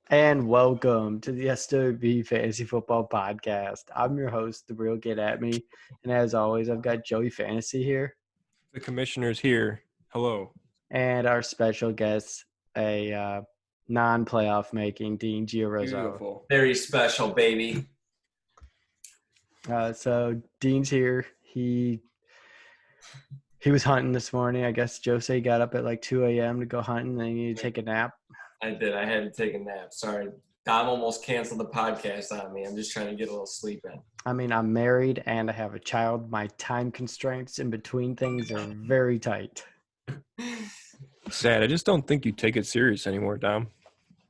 And welcome to the SWB Fantasy Football Podcast. I'm your host, The Real Get At Me. And as always, I've got Joey Fantasy here The commissioner's here. Hello. and our special guest, a non-playoff making Dean Giorozzo. Beautiful. Very special, baby. So Dean's here. He was hunting this morning. I guess Jose got up at like 2 a.m. to go hunting and he needed to take a nap. I did. I had to take a nap. Sorry. Dom almost canceled the podcast on me. I'm just trying to get a little sleep in. I mean, I'm married and I have a child. My time constraints in between things are very tight. Sad. I just don't think you take it serious anymore, Dom.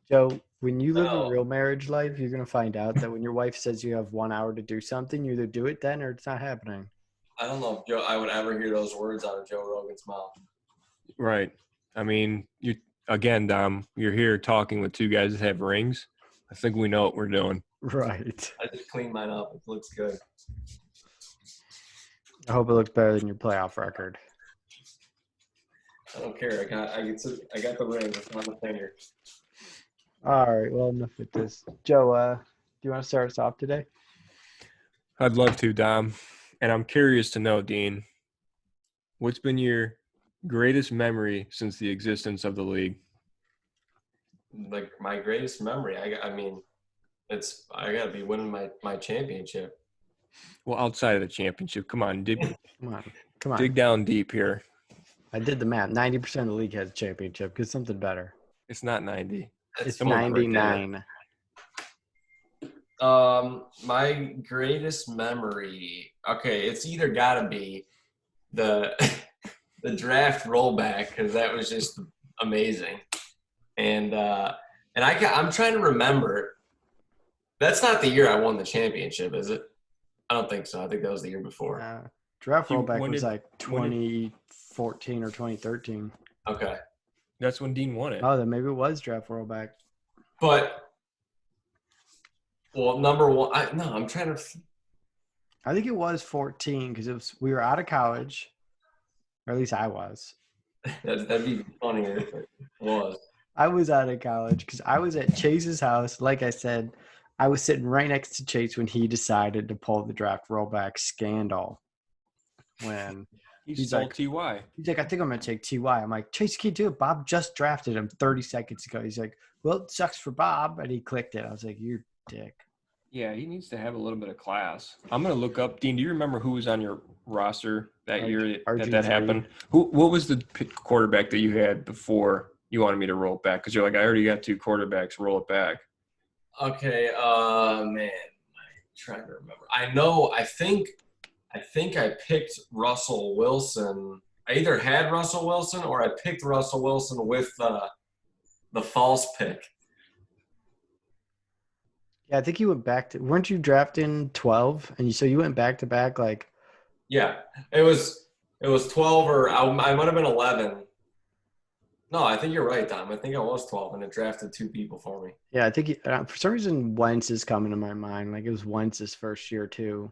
Joe, when you live a No. real marriage life, you're going to find out that when your wife says you have 1 hour to do something, you either do it then or it's not happening. I don't know if I would ever hear those words out of Joe Rogan's mouth. Right. I mean, again, Dom, you're here talking with two guys that have rings. I think we know what we're doing. Right. I just cleaned mine up. It looks good. I hope it looks better than your playoff record. I don't care. I got the ring. It's on the finger. All right. Well, enough with this. Joe, do you want to start us off today? I'd love to, Dom. And I'm curious to know, Dean, what's been your greatest memory since the existence of the league? Like my greatest memory. I mean, I gotta be winning my championship. Well, outside of the championship, come on, Come on. dig down deep here. I did the math. 90% of the league has a championship. Get something better. It's not 90. It's Come on, break 99. My greatest memory. Okay, it's either gotta be the draft rollback because that was just amazing, and I'm trying to remember. That's not the year I won the championship, is it? I don't think so. I think that was the year before. Draft You- rollback when was did- like 2014 or 2013. Okay, That's when Dean won it. Oh, then maybe it was draft rollback. but number one. I'm trying to. I think it was 14 because we were out of college, or at least I was. That'd be funnier if it was. I was out of college because I was at Chase's house. Like I said, I was sitting right next to Chase when he decided to pull the draft rollback scandal. When He's like- TY. he's like, I think I'm going to take TY. I'm like, Chase, you can't do it. Bob just drafted him 30 seconds ago. He's like, well, it sucks for Bob. And he clicked it. I was like, you're a dick. Yeah, he needs to have a little bit of class. I'm going to look up. Dean, do you remember who was on your roster that year that RG3. happened? What was the quarterback that you had before you wanted me to roll it back? Because you're like, I already got two quarterbacks. Roll it back. Okay, man, I'm trying to remember. I think I picked Russell Wilson. I either had Russell Wilson or I picked Russell Wilson with the false pick. Yeah, I think you went back to – weren't you drafting 12? And so you went back-to-back like – Yeah, it was 12 or I might have been 11. No, I think you're right, Tom. I think I was 12 and it drafted two people for me. yeah, I think for some reason Wentz is coming to my mind. Like it was Wentz's first year too.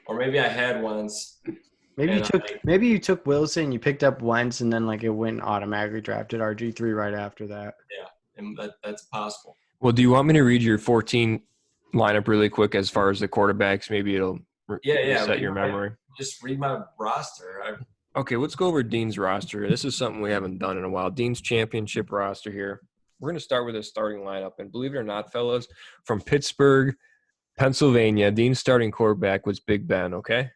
Or maybe I had Wentz. Maybe you took Wilson, you picked up Wentz, and then like it went and automatically drafted RG3 right after that. Yeah, and that's possible. Well, do you want me to read your 14 lineup really quick as far as the quarterbacks? Maybe it'll reset your memory. Just read my roster. Okay, let's go over Dean's roster. This is something we haven't done in a while. Dean's championship roster here. We're going to start with his starting lineup. And believe it or not, fellas, from Pittsburgh, Pennsylvania, Dean's starting quarterback was Big Ben, okay?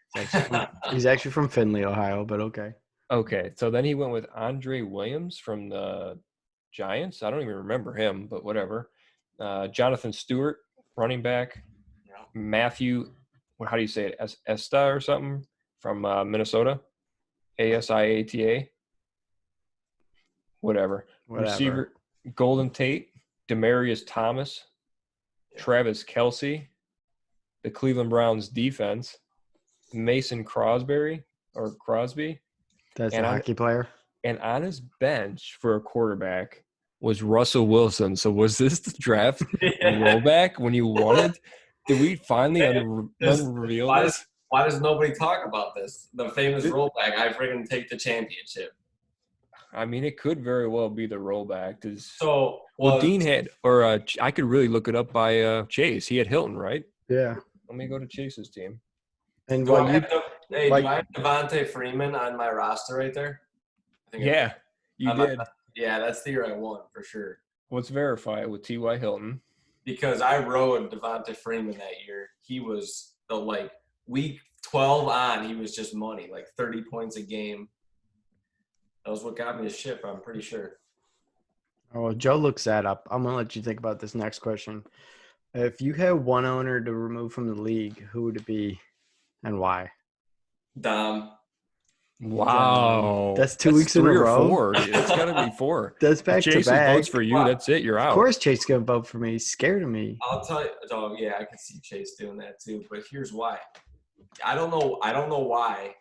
He's actually from Findlay, Ohio, but okay. Okay, so then he went with Andre Williams from the Giants. I don't even remember him, but whatever. Jonathan Stewart, running back. Yeah. Matthew, how do you say it, Esta or something from Minnesota? ASIATA. Whatever. Receiver, Golden Tate, Demarius Thomas, Travis Kelce, the Cleveland Browns defense, Mason Crosby. That's And a hockey player. And on his bench for a quarterback was Russell Wilson. So was this the draft rollback when you wanted? Did we finally unreveal this? Why does nobody talk about this? The famous rollback. I friggin' take the championship. I mean, it could very well be the rollback. So Well, Dean had, or I could really look it up by Chase. He had Hilton, right? Yeah. Let me go to Chase's team. And do what I you have Devontae Freeman on my roster right there? I think Yeah, you did. Yeah, that's the year I won for sure. Let's verify it with T.Y. Hilton. Because I rode Devontae Freeman that year. He was week 12 on, he was just money, like 30 points a game. That was what got me the ship, I'm pretty sure. Oh, well, Joe looks that up. I'm gonna let you think about this next question. If you had one owner to remove from the league, who would it be, and why? Dom. Wow, That's 2 weeks in a 3 or row. 4. It's got to be 4. That's back Chase to back. votes for you. That's it. You're out. Of course, Chase is gonna vote for me. He's scared of me. I'll tell you. Oh, yeah, I can see Chase doing that too. But here's why. I don't know why.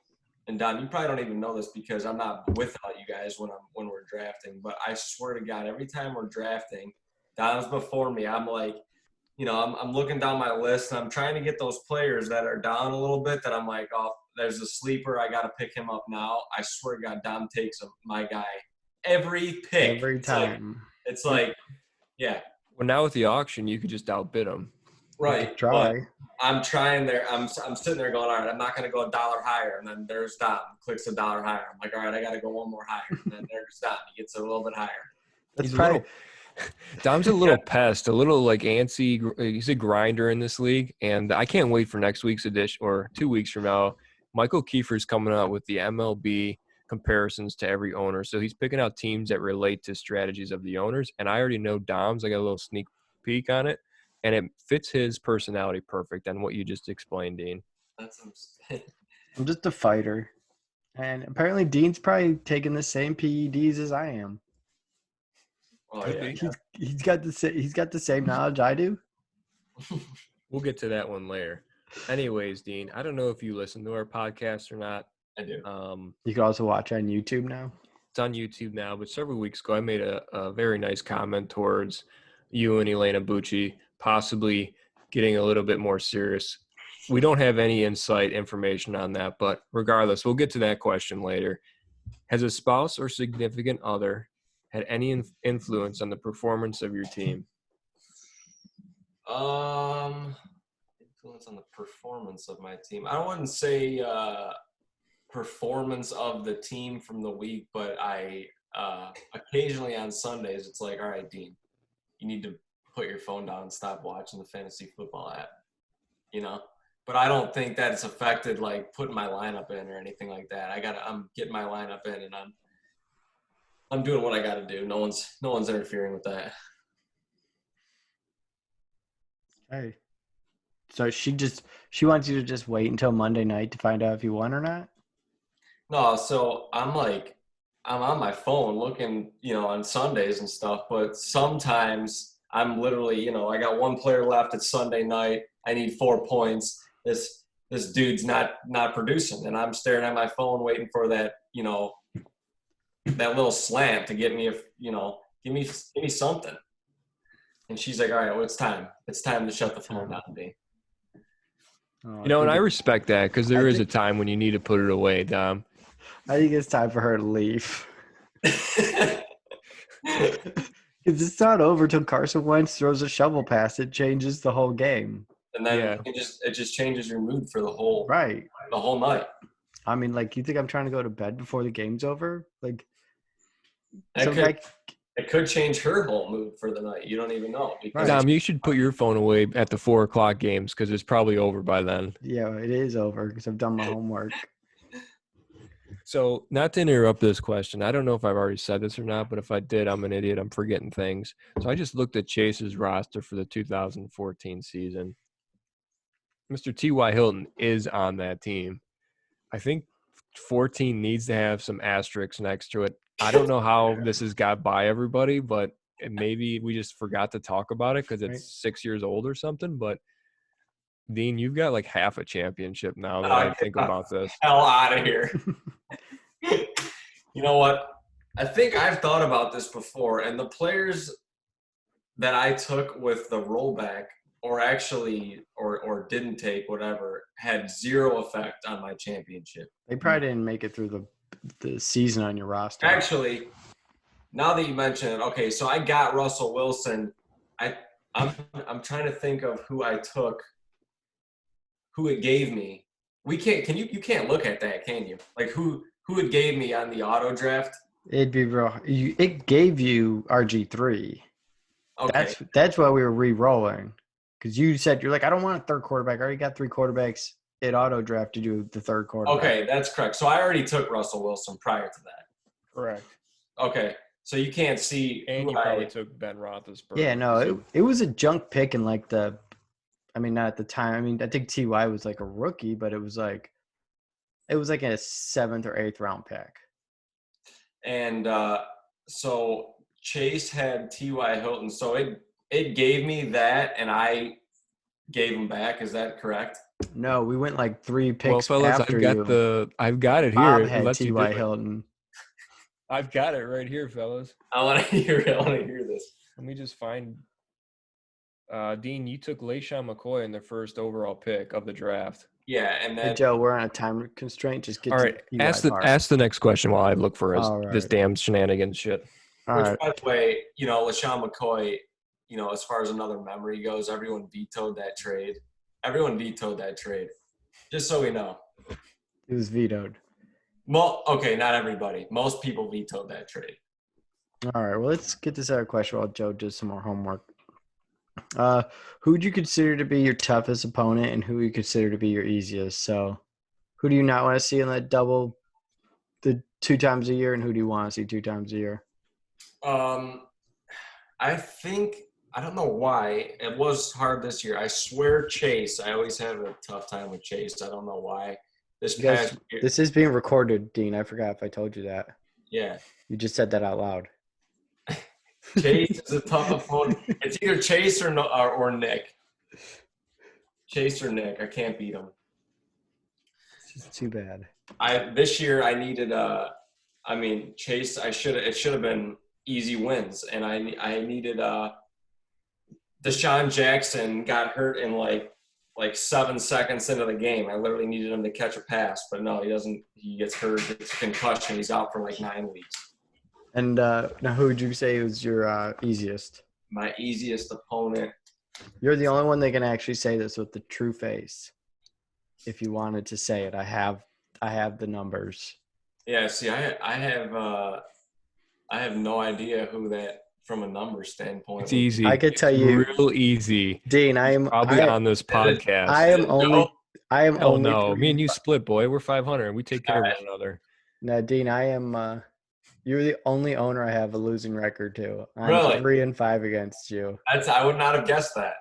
And Don, you probably don't even know this because I'm not with you guys when we're drafting. But I swear to God, every time we're drafting, Don's before me. I'm like, I'm looking down my list and I'm trying to get those players that are down a little bit. That I'm like, oh, there's a sleeper. I got to pick him up now. I swear to God, Dom takes my guy every pick. Every time. It's like, yeah. Well, now with the auction, you could just outbid them. Right. Try. But I'm trying there. I'm sitting there going, all right, I'm not going to go $1 higher. And then there's Dom, clicks $1 higher. I'm like, all right, I got to go one more higher. And then there's Dom, he gets a little bit higher. That's probably. Dom's a little pest, a little like antsy. He's a grinder in this league, and I can't wait for next week's edition or 2 weeks from now. Michael Kiefer's coming out with the MLB comparisons to every owner, so he's picking out teams that relate to strategies of the owners. And I already know Dom's. I got a little sneak peek on it, and it fits his personality perfect on what you just explained, Dean. I'm just a fighter, and apparently Dean's probably taking the same PEDs as I am. Oh, yeah. He's got the same knowledge I do. We'll get to that one later. Anyways, Dean, I don't know if you listen to our podcast or not. I do. You can also watch on YouTube now. It's on YouTube now, but several weeks ago, I made a very nice comment towards you and Elena Bucci possibly getting a little bit more serious. We don't have any insight information on that, but regardless, we'll get to that question later. Has a spouse or significant other had any influence on the performance of your team? Influence on the performance of my team. I wouldn't say performance of the team from the week, but I occasionally on Sundays it's like, all right, Dean, you need to put your phone down and stop watching the fantasy football app. But I don't think that it's affected like putting my lineup in or anything like that. I'm getting my lineup in and I'm doing what I got to do. No one's interfering with that. Hey. So she wants you to just wait until Monday night to find out if you won or not? No, so I'm on my phone looking, on Sundays and stuff, but sometimes I'm literally, I got one player left. It's Sunday night. I need 4 points. This dude's not producing, and I'm staring at my phone waiting for that, that little slant to get me give me something. And she's like, all right, well, it's time. It's time to shut the phone down, D. Oh, and I respect that because there is a time when you need to put it away, Dom. I think it's time for her to leave. Because it's not over till Carson Wentz throws a shovel pass. It changes the whole game. And then it just changes your mood for the whole night. I mean, like, you think I'm trying to go to bed before the game's over? Like, it could change her whole mood for the night. You don't even know. Dom, you should put your phone away at the 4 o'clock games because it's probably over by then. Yeah, it is over because I've done my homework. So, not to interrupt this question, I don't know if I've already said this or not, but if I did, I'm an idiot. I'm forgetting things. So, I just looked at Chase's roster for the 2014 season. Mr. T.Y. Hilton is on that team. I think 14 needs to have some asterisks next to it. I don't know how this has got by everybody, but maybe we just forgot to talk about it because it's 6 years old or something. But, Dean, you've got like half a championship now that I think about this. Hell out of here. You know what? I think I've thought about this before, and the players that I took with the rollback or didn't take, whatever, had zero effect on my championship. They probably didn't make it through the season on your roster. Actually, now that you mention it, okay, so I got Russell Wilson. I I'm trying to think of who I took, who it gave me. We can't. Can you can't look at that, can you? Like who it gave me on the auto draft? It'd be real. It gave you RG3. Okay, That's why we were re-rolling. Because you said, you're like, I don't want a third quarterback. I already got 3 quarterbacks. It auto drafted you the third quarterback. okay, that's correct. So I already took Russell Wilson prior to that. Correct. Okay, so you can't see And who you probably I. took Ben Roethlisberger. Yeah, no, it was a junk pick in like not at the time. I mean, I think Ty was like a rookie, but it was like a 7th or 8th round pick. And so Chase had T.Y. Hilton. So it gave me that, and I gave him back. Is that correct? No, we went like 3 picks Well, fellas, after I've got it Bob here. had Let's you do T.Y. it. Hilton. I've got it right here, fellas. I want to hear. I want to hear this. Let me just find. Dean, you took LaShawn McCoy in the first overall pick of the draft. Yeah, and Hey, then Joe, we're on a time constraint. Just get All to right, the T.Y. part. ask the next question while I look for All this right. damn shenanigans shit. All which, right. by the way, LaShawn McCoy, as far as another memory goes, everyone vetoed that trade. Just so we know. It was vetoed. Okay, not everybody. Most people vetoed that trade. All right. Well, let's get this other question while Joe does some more homework. Who would you consider to be your toughest opponent, and who you consider to be your easiest? So, who do you not want to see in that double, the 2 times a year, and who do you want to see 2 times a year? I think I don't know why it was hard this year. I swear, Chase. I always have a tough time with Chase. I don't know why. This past year, This is being recorded, Dean. I forgot if I told you that. yeah. You just said that out loud. Chase is a tough opponent. It's either Chase or Nick. Chase or Nick. I can't beat him. It's just too bad. This year I needed Chase. It should have been easy wins, and I needed Deshaun Jackson got hurt in like 7 seconds into the game. I literally needed him to catch a pass, but no, he doesn't. He gets hurt, gets a concussion. He's out for like 9 weeks. And now, who would you say was your easiest? My easiest opponent. You're the only one that can actually say this with the true face. If you wanted to say it, I have the numbers. Yeah, see, I have no idea who that from a number standpoint. It's easy. I could tell you, real easy. Dean. Probably on this podcast. I am only. Hell no. Me and you split, boy. We're 500. We take care of one another. No, Dean, I am. You're the only owner I have a losing record to. I'm Really? 3-5 against you. I would not have guessed that.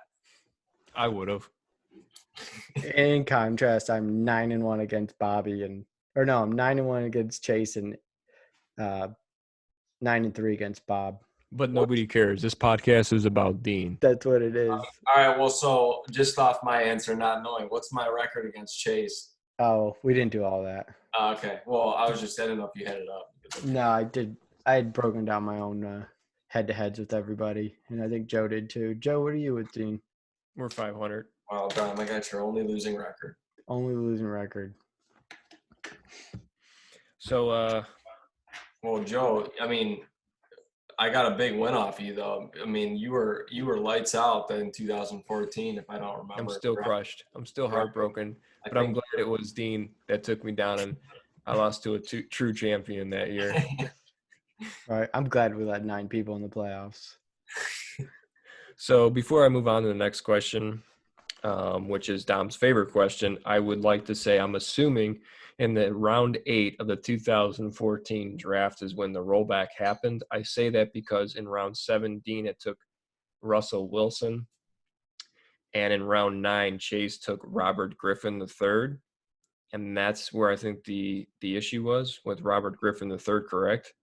I would have. In contrast, I'm 9-1 against Bobby, I'm 9-1 against Chase, and 9-3 against Bob. But nobody cares. This podcast is about Dean. That's what it is. All right. Well, so just off my answer, not knowing, what's my record against Chase? Oh, we didn't do all that. Okay. Well, I was just I didn't know if you had it up. No, I did. I had broken down my own head-to-heads with everybody, and I think Joe did too. Joe, what are you with, Dean? We're 500. Wow, Dom, I got your only losing record. Only losing record. So, well, Joe, I mean, I got a big win off you though. I mean, you were lights out in 2014, if I don't remember. I'm still crushed. I'm still heartbroken, but I'm glad it was Dean that took me down, and I lost to a true champion that year. All right, I'm glad we let 9 people in the playoffs. So before I move on to the next question, which is Dom's favorite question, I would like to say I'm assuming in the round 8 of the 2014 draft is when the rollback happened. I say that because in round 7, Dean had took Russell Wilson, and in round 9, Chase took Robert Griffin III, and that's where I think the issue was with Robert Griffin III, correct?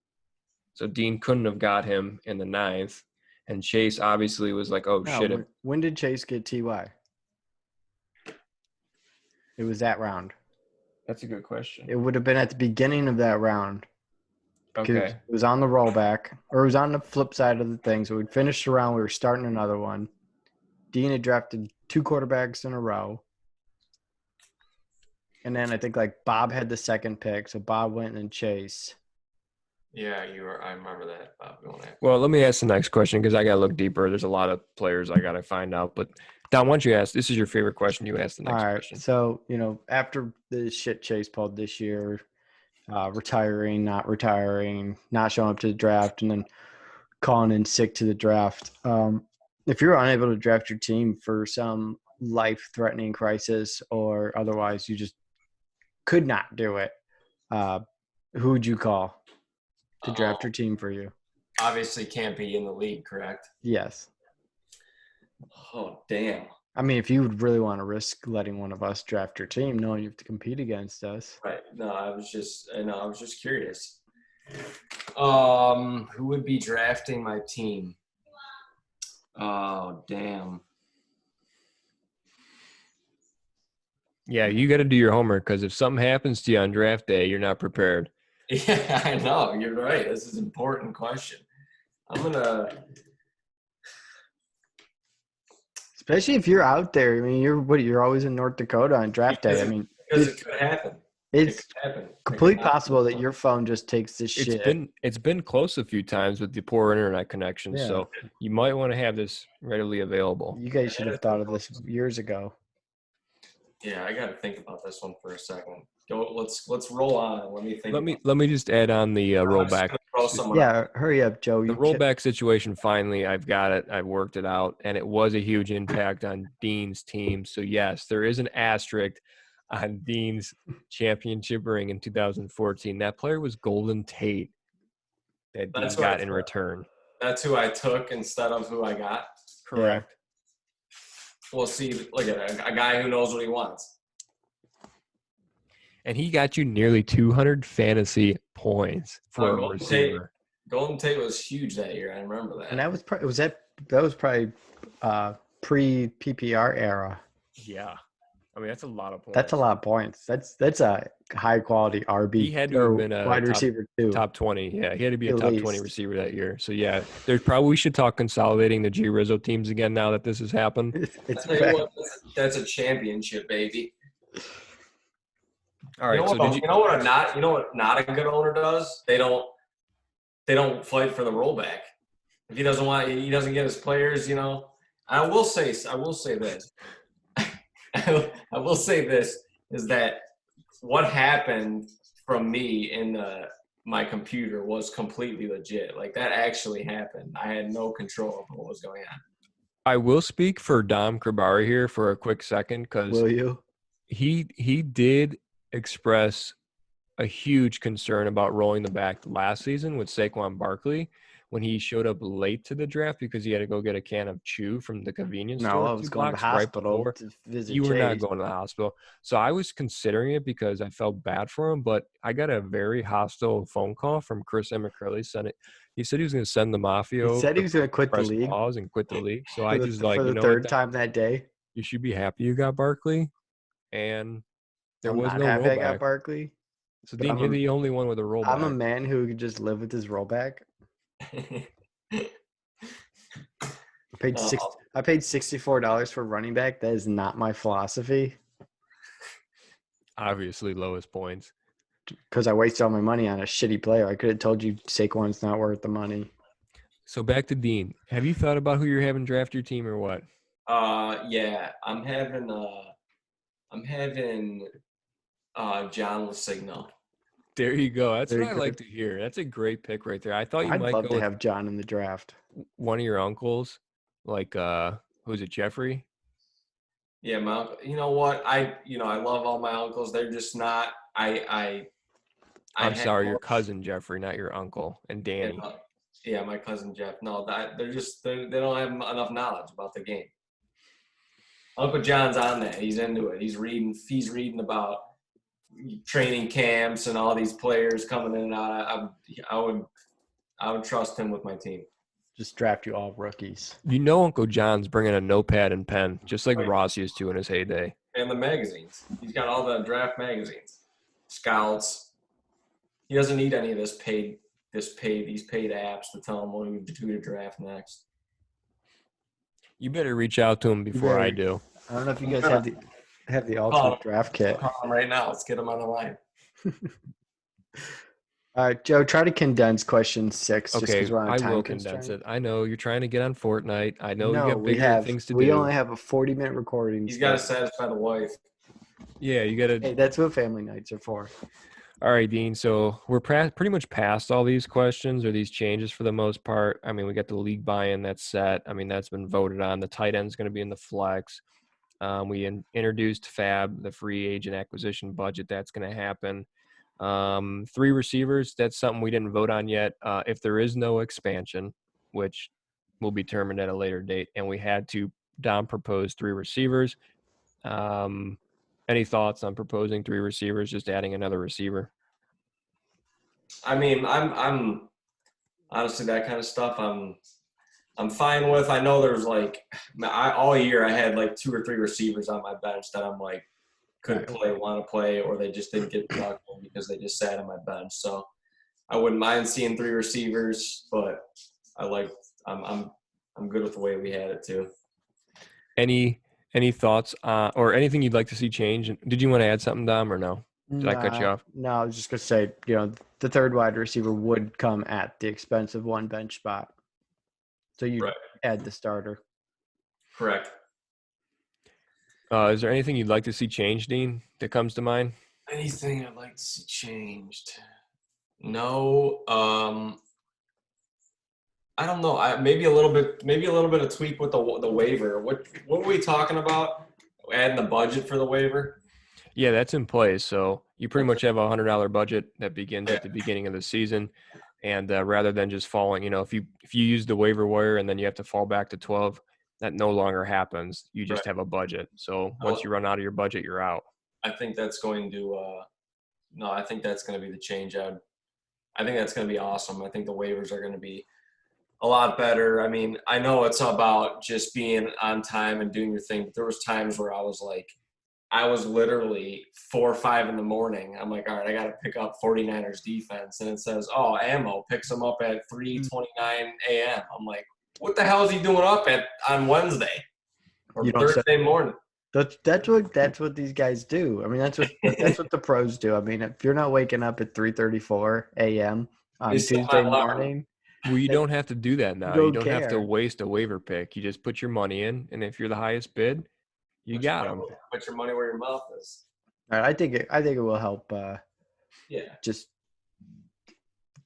So Dean couldn't have got him in the 9th. And Chase obviously was like, oh, No, shit. When did Chase get T.Y.? It was that round. That's a good question. It would have been at the beginning of that round. Okay. It was on the rollback, or it was on the flip side of the thing. So we'd finished the round. We were starting another one. Dean had drafted 2 quarterbacks in a row. And then I think like Bob had the second pick. So Bob went and then Chase. Yeah, you were. I remember that. Bob going after. Well, let me ask the next question because I got to look deeper. There's a lot of players I got to find out. But Don, why don't you ask? This is your favorite question. You ask the All next right. question. So, after the shit Chase pulled this year, retiring, not showing up to the draft, and then calling in sick to the draft. If you're unable to draft your team for some life-threatening crisis or otherwise you just could not do it, who would you call to draft your team for you? Obviously, can't be in the league, correct? Yes. Oh, damn. I mean, if you would really want to risk letting one of us draft your team, knowing you have to compete against us. Right. No, I was just curious. Who would be drafting my team? Oh, damn. Yeah, you got to do your homework because if something happens to you on draft day, you're not prepared. Yeah, I know. You're right. This is an important question. I'm gonna. Especially if you're out there. I mean, you're always in North Dakota on draft day. I mean, because it could happen. it's Happen. completely possible that your phone just takes this shit. It's been close a few times with the poor internet connection, Yeah. so you might want to have this readily available. You guys should have thought of this years ago. Yeah, I got to think about this one for a second. Go. Let's roll on. Let me think. Let me just add on the rollback. Yeah, hurry up, Joe. The rollback situation, finally, I've got it. I've worked it out, and it was a huge impact on Dean's team. So, yes, there is an asterisk on Dean's championship ring in 2014. That player was Golden Tate that Dean got in return. That's who I took instead of who I got? Correct. Yeah. Well, see, look at a guy who knows what he wants. And he got you nearly 200 fantasy points for a receiver. Golden Tate was huge that year. I remember that. And that was probably pre PPR era. Yeah, I mean that's a lot of points. That's a lot of points. That's a high quality RB. He had to have been a wide receiver too. Top 20. Yeah, he had to be a top 20 receiver that year. So yeah, we should talk consolidating the G Rizzo teams again now that this has happened. That's a championship, baby. All right. You know what not a good owner does? They don't fight for the rollback. If he doesn't get his players, I will say this. I will say this is that what happened from me in my computer was completely legit. Like that actually happened. I had no control of what was going on. I will speak for Dom Krabari here for a quick second because will you? He did express a huge concern about rolling the back last season with Saquon Barkley when he showed up late to the draft because he had to go get a can of chew from the convenience store. No, I was going to the hospital to visit You were Chase. not going to the hospital. So I was considering it because I felt bad for him, but I got a very hostile phone call from Chris McCurley. He said he was going to send the Mafia. He said he was going to quit the league. And quit the league. So for I the, just for the third time that day. You should be happy you got Barkley. And there was no rollback. I got Barkley. So Dean, you're the only one with a rollback. I'm a man who could just live with his rollback. I paid $64 for running back. That is not my philosophy. Obviously, lowest points. Because I wasted all my money on a shitty player. I could have told you Saquon's not worth the money. So back to Dean. Have you thought about who you're having draft your team or what? Yeah, I'm having John Lesigno. There you go. That's what I like to hear. That's a great pick right there. I thought you might love to have John in the draft. One of your uncles, like who's it, Jeffrey? Yeah, my uncle. You know what? I love all my uncles. They're just not. I'm sorry, your cousin Jeffrey, not your uncle, and Danny. Yeah, my cousin Jeff. No, they don't have enough knowledge about the game. Uncle John's on that. He's into it. He's reading about training camps and all these players coming in and out. I would trust him with my team. Just draft you all rookies. Uncle John's bringing a notepad and pen, just like Ross used to in his heyday. And the magazines. He's got all the draft magazines, scouts. He doesn't need any of these paid apps to tell him who to draft next. You better reach out to him before I do. I don't know if you guys have the ultimate draft kit. Call him right now. Let's get him on the line. All right, Joe, try to condense question 6 just Okay, because we're on a I time will condense constraint. it. I know you're trying to get on Fortnite. I know you No, got bigger things to we only do. have a 40-minute recording He's got to schedule. satisfy the wife. Yeah, you got to. Hey, that's what family nights are for. All right, Dean. So we're pretty much past all these questions or these changes for the most part. I mean, we got the league buy-in that's set. I mean, that's been voted on. The tight end is going to be in the flex. We introduced Fab, the free agent acquisition budget. That's going to happen. 3 receivers. That's something we didn't vote on yet. If there is no expansion, which will be determined at a later date, and we had to, Dom proposed 3 receivers. Any thoughts on proposing 3 receivers, just adding another receiver? I mean, I'm honestly that kind of stuff. I'm fine with. I know there's like all year I had like 2 or 3 receivers on my bench that I'm like could play, want to play, or they just didn't get production because they just sat on my bench. So I wouldn't mind seeing 3 receivers, but I'm good with the way we had it too. Any thoughts or anything you'd like to see change? Did you want to add something, Dom, or no? Did I cut you off? No, I was just gonna say, the third wide receiver would come at the expense of 1 bench spot. So you Right. add the starter. Correct. Is there anything you'd like to see change, Dean, that comes to mind? Anything I'd like to see changed? No. I don't know. Maybe a little bit of tweak with the waiver. What were we talking about? Adding the budget for the waiver? Yeah, that's in place. So you pretty much have a $100 budget that begins Yeah. at the beginning of the season, and rather than just falling, if you use the waiver wire and then you have to fall back to 12, that no longer happens. You just Right. have a budget. So once you run out of your budget, you're out. I think that's going to no. I think that's going to be the change. I think that's going to be awesome. I think the waivers are going to be a lot better. I mean, I know it's about just being on time and doing your thing, but there was times where I was literally 4 or 5 in the morning. I'm like, all right, I got to pick up 49ers defense. And it says, oh, Ammo picks them up at 3:29 a.m. I'm like, what the hell is he doing up on Wednesday or Thursday morning? That's what these guys do. I mean, that's what the pros do. I mean, if you're not waking up at 3:34 a.m. on Tuesday morning, well, you don't have to do that now. You don't have to care. waste a waiver pick. You just put your money in, and if you're the highest bid, you got them. Put your money where your mouth is. All right, I think it will help. Yeah. Just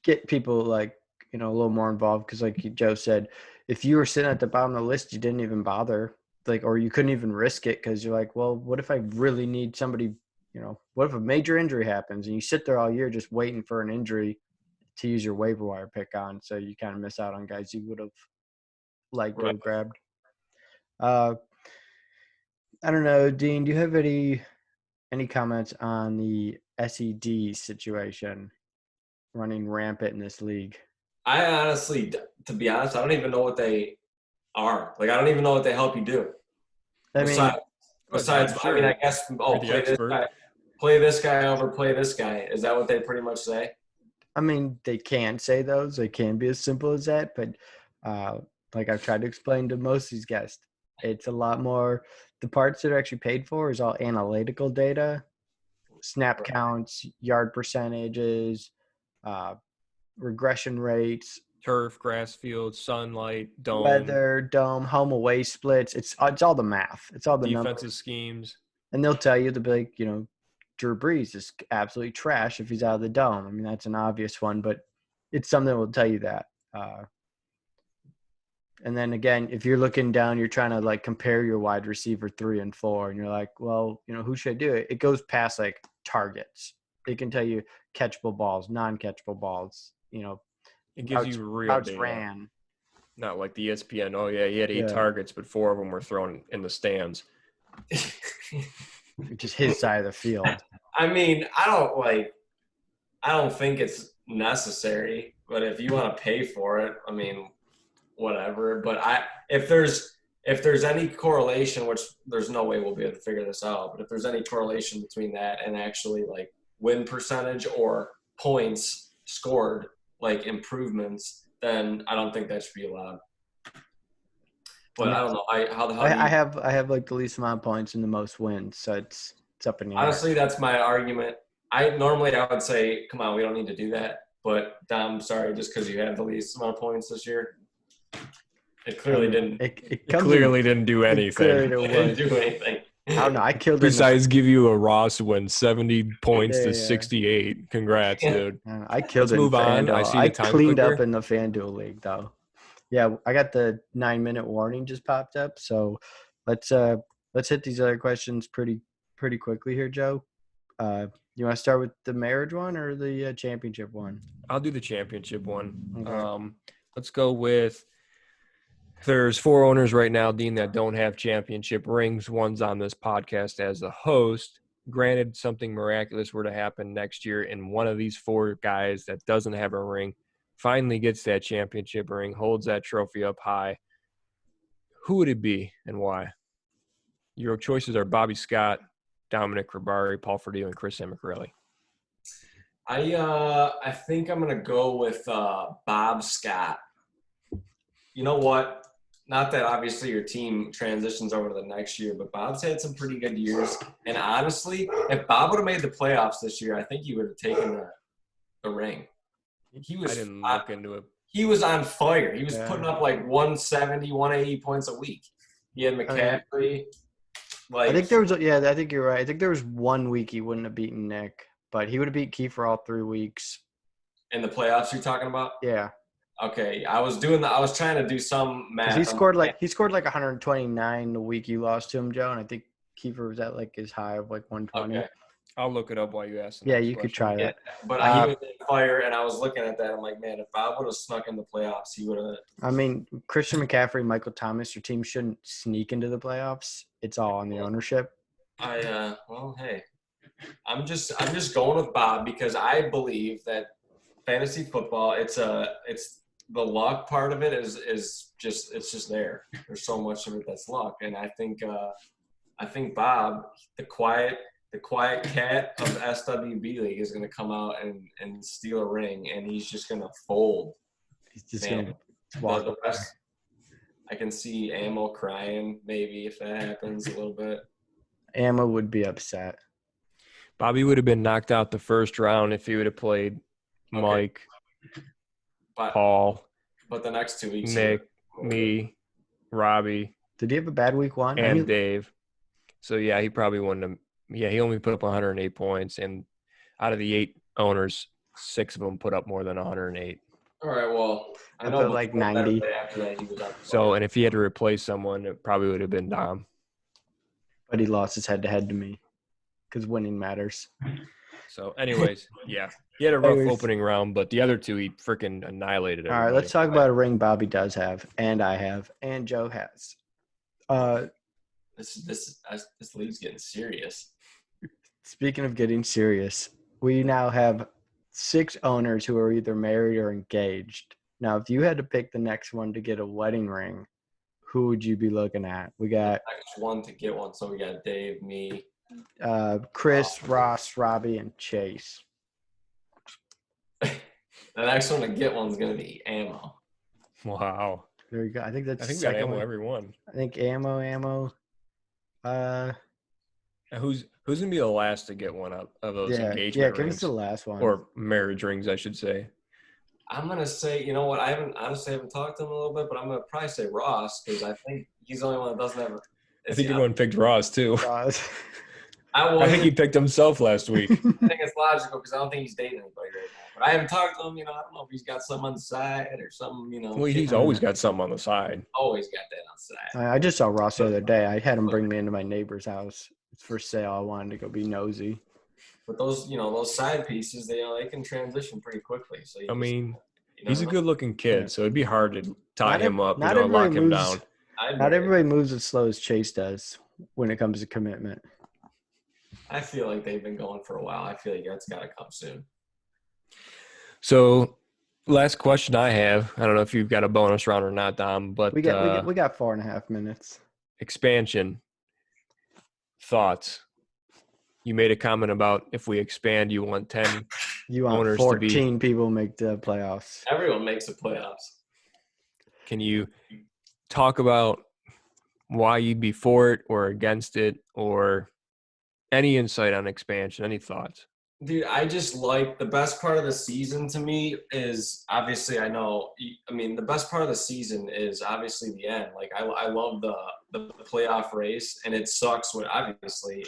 get people like a little more involved because, like Joe said, if you were sitting at the bottom of the list, you didn't even bother, or you couldn't even risk it because you're like, well, what if I really need somebody? What if a major injury happens and you sit there all year just waiting for an injury to use your waiver wire pick on, so you kind of miss out on guys you would have to have grabbed. I don't know, Dean, do you have any comments on the SED situation running rampant in this league? I honestly, to be honest, I don't even know what they are. Like, I don't even know what they help you do. Besides, sure. I mean, I guess, play this guy over, play this guy. Is that what they pretty much say? I mean, they can say those. They can be as simple as that. But like I've tried to explain to most of these guests, it's a lot more. The parts that are actually paid for is all analytical data, snap counts, yard percentages, regression rates, turf, grass field, sunlight, dome, weather, dome, home away splits. It's all the math. It's all the defensive numbers. schemes. And they'll tell you, they'll be like, Drew Brees is absolutely trash if he's out of the dome. I mean, that's an obvious one, but it's something that will tell you that. And then again, if you're looking down, you're trying to compare your wide receiver 3 and 4, and you're like, well, who should I do it? It goes past targets. It can tell you catchable balls, non-catchable balls. It gives you real data. Ran. Not like the ESPN. Oh yeah, he had 8 targets, but 4 of them were thrown in the stands. Just his side of the field. I mean, I don't think it's necessary, but if you want to pay for it, I mean, whatever. But if there's any correlation, which there's no way we'll be able to figure this out, but if there's any correlation between that and actually win percentage or points scored, improvements, then I don't think that should be allowed. But I don't know. I have the least amount of points and the most wins, so it's up in the air. Honestly, that's my argument. I would say, come on, we don't need to do that. But Dom, sorry, just because you had the least amount of points this year, it clearly didn't. It Clearly didn't do Clearly anything. there It didn't was. do anything. I don't know. I killed it. Besides give you a Ross win 70 points Yeah, to yeah. 68. Congrats, dude. I killed Let's it. move in on. FanDuel. I see I the time cleaned clicker. up in the FanDuel league though. Yeah, I got the 9-minute warning just popped up. So let's hit these other questions pretty quickly here, Joe. You want to start with the marriage one or the championship one? I'll do the championship one. Okay. Let's go with there's 4 owners right now, Dean, that don't have championship rings. One's on this podcast as the host. Granted, something miraculous were to happen next year, and one of these 4 guys that doesn't have a ring finally gets that championship ring, holds that trophy up high. Who would it be and why? Your choices are Bobby Scott, Dominic Ribari, Paul Ferdio, and Chris Amicarelli. I think I'm gonna go with Bob Scott. You know what? Not that obviously your team transitions over to the next year, but Bob's had some pretty good years. And honestly, if Bob would have made the playoffs this year, I think he would have taken the ring. He was. I didn't look into it. He was on fire. He was Yeah. putting up like 170, 180 points a week. He had McCaffrey. Like I think there was. Yeah, I think you're right. I think there was 1 week he wouldn't have beaten Nick, but he would have beat Kiefer all 3 weeks. in the playoffs you're talking about. Yeah. Okay, I was trying to do some math. He scored like 129 the week you lost to him, Joe, and I think Kiefer was at like his high of like 120. Okay. I'll look it up while you ask. Yeah, you could try that. But he was on fire, and I was looking at that. I'm like, man, if Bob would have snuck in the playoffs, he would have. I mean, Christian McCaffrey, Michael Thomas, your team shouldn't sneak into the playoffs. It's all on the ownership. Well, hey, I'm just going with Bob because I believe that fantasy football, it's the luck part of it is just there. There's so much of it that's luck, and I think Bob, the quiet cat of SWB league, is going to come out and steal a ring, and he's just going to fold. He's just going to walk the rest, I can see Ammo crying maybe if that happens a little bit. Ammo would be upset. Bobby would have been knocked out the first round if he would have played Mike, Paul, but the next 2 weeks, Nick, me, Robbie. Did he have a bad week 1? And Dave. So, yeah, he probably wouldn't have. Yeah, he only put up 108 points. And out of the 8 owners, 6 of them put up more than 108. All right, well, I know like 90. After that, he was up. So, and if he had to replace someone, it probably would have been Dom. But he lost his head-to-head to me because winning matters. So, anyways, yeah. He had a rough opening round, but the other 2, he freaking annihilated everybody. All right, let's talk about a ring Bobby does have, and I have, and Joe has. This league's getting serious. Speaking of getting serious, we now have 6 owners who are either married or engaged. Now, if you had to pick the next one to get a wedding ring, who would you be looking at? We got next one to get one. So we got Dave, me, Chris, Ross, Robbie, and Chase. The next one to get one's gonna be Ammo. Wow. There you go. I think that's. I think the we got second Ammo one. every one. I think ammo. Who's gonna be the last to get one of those engagement give rings? us the last one. Or marriage rings, I should say. I'm gonna say, you know what? I haven't talked to him a little bit, but I'm gonna probably say Ross because I think he's the only one that doesn't have. I think everyone picked Ross too. Ross. I think he picked himself last week. I think it's logical because I don't think he's dating anybody right now. But I haven't talked to him. I don't know if he's got something on the side or something. Well, he's always got something on the side. Always got that on the side. I just saw Ross the other day. I had him bring me into my neighbor's house. It's for sale. I wanted to go be nosy. But those side pieces, they can transition pretty quickly. So he's a good-looking kid, so it'd be hard to tie him up, lock him down. Not everybody moves as slow as Chase does when it comes to commitment. I feel like they've been going for a while. I feel like that's got to come soon. So, last question I have. I don't know if you've got a bonus round or not, Dom, but we got 4.5 minutes. Expansion thoughts. You made a comment about if we expand, you want 10. You want 14 people make the playoffs. Everyone makes the playoffs. Can you talk about why you'd be for it or against it, or any insight on expansion? Any thoughts? Dude, I just like the best part of the season to me is obviously the best part of the season is obviously the end. Like I love the playoff race, and it sucks when obviously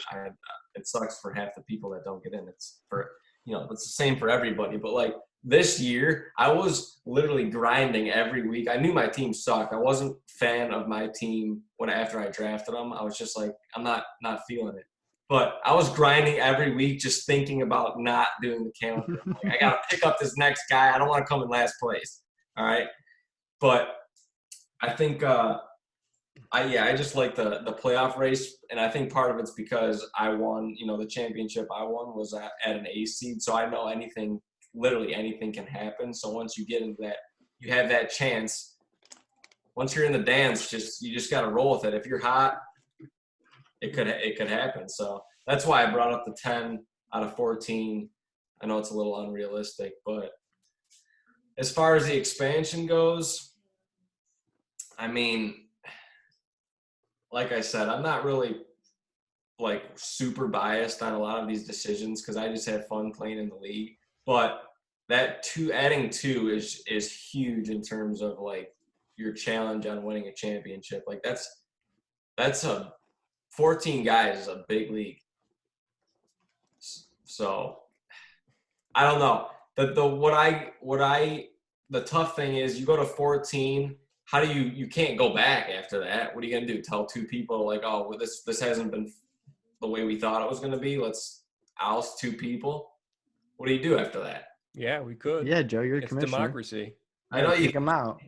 it sucks for half the people that don't get in. It's for it's the same for everybody. But like this year, I was literally grinding every week. I knew my team sucked. I wasn't a fan of my team after I drafted them. I was just like, I'm not feeling it. But I was grinding every week just thinking about not doing the calendar. I'm like, I got to pick up this next guy. I don't want to come in last place. All right. But I think, I just like the playoff race. And I think part of it's because I won, the championship I won was at an A seed. So I know literally anything can happen. So once you get into that, you have that chance. Once you're in the dance, you just got to roll with it. If you're hot, it could happen. So that's why I brought up the 10 out of 14. I know it's a little unrealistic, but as far as the expansion goes, I mean, like I said, I'm not really like super biased on a lot of these decisions because I just have fun playing in the league. But adding 2 is huge in terms of like your challenge on winning a championship. Like that's 14 guys is a big league. So I don't know. The tough thing is you go to 14, how do you can't go back after that. What are you going to do? Tell 2 people like, oh, well, this hasn't been the way we thought it was going to be. Let's oust 2 people. What do you do after that? Yeah, we could. Yeah, Joe, you're the It's commissioner. democracy. I know you kick them out.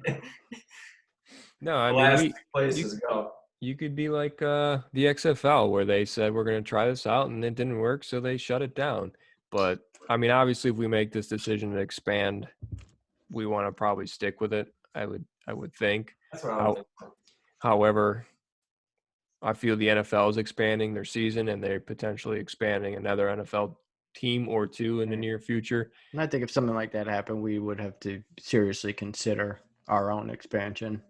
No, I last mean, places go. you could be like the XFL where they said we're going to try this out and it didn't work, so they shut it down. But I mean, obviously, if we make this decision to expand, we want to probably stick with it. I would think. That's what I would think. However, I feel the NFL is expanding their season and they're potentially expanding another NFL team or 2 in the near future. And I think if something like that happened, we would have to seriously consider our own expansion.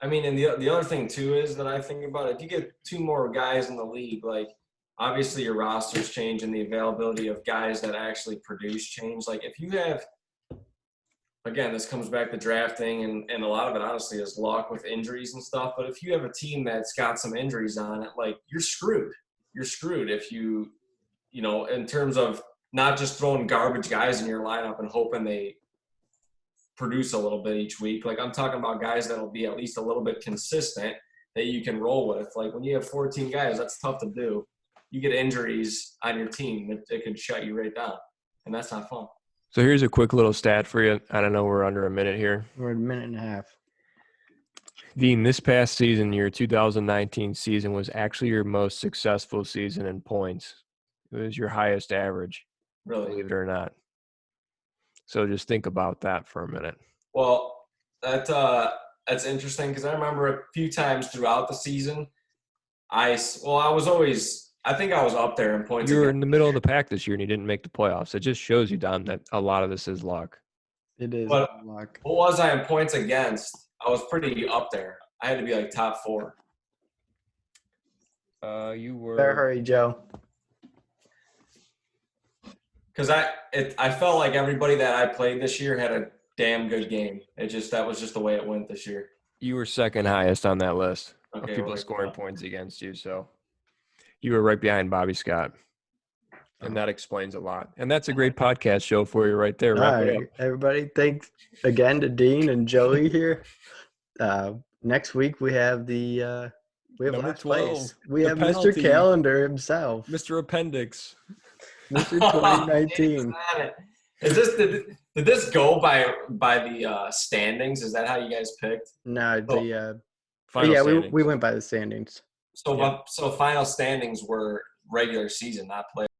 I mean, and the other thing too is that I think about if you get 2 more guys in the league, like obviously your rosters change and the availability of guys that actually produce change. Like if you have, again, this comes back to drafting and a lot of it honestly is luck with injuries and stuff. But if you have a team that's got some injuries on it, like you're screwed. You're screwed if in terms of not just throwing garbage guys in your lineup and hoping they produce a little bit each week. Like I'm talking about guys that'll be at least a little bit consistent that you can roll with. Like when you have 14 guys, that's tough to do. You get injuries on your team, it could shut you right down, and that's not fun. So here's a quick little stat for you. I don't know, we're under a minute here. We're at a minute and a half. Dean, this past season, your 2019 season was actually your most successful season in points. It was your highest average, Really? believe it or not. So just think about that for a minute. Well, that's interesting because I remember a few times throughout the season, I think I was up there in points. You were in the middle of the pack this year and you didn't make the playoffs. It just shows you, Don, that a lot of this is luck. It is But luck. what was I in points against? I was pretty up there. I had to be like top 4. You were. Better hurry, Joe. Because I felt like everybody that I played this year had a damn good game. That was just the way it went this year. You were second highest on that list of Okay, people well, scoring points against you. So you were right behind Bobby Scott. And that explains a lot. And that's a great podcast show for you right there. All Wrap it right, up. everybody. Thanks again to Dean and Joey here. Next week we have Number last 12, place. We the have penalty. Mr. Calendar himself, Mr. Appendix. Mr. 2019. Is this did this go by the standings? Is that how you guys picked? No, Final yeah, standings. we went by the standings. So final standings were regular season, not play.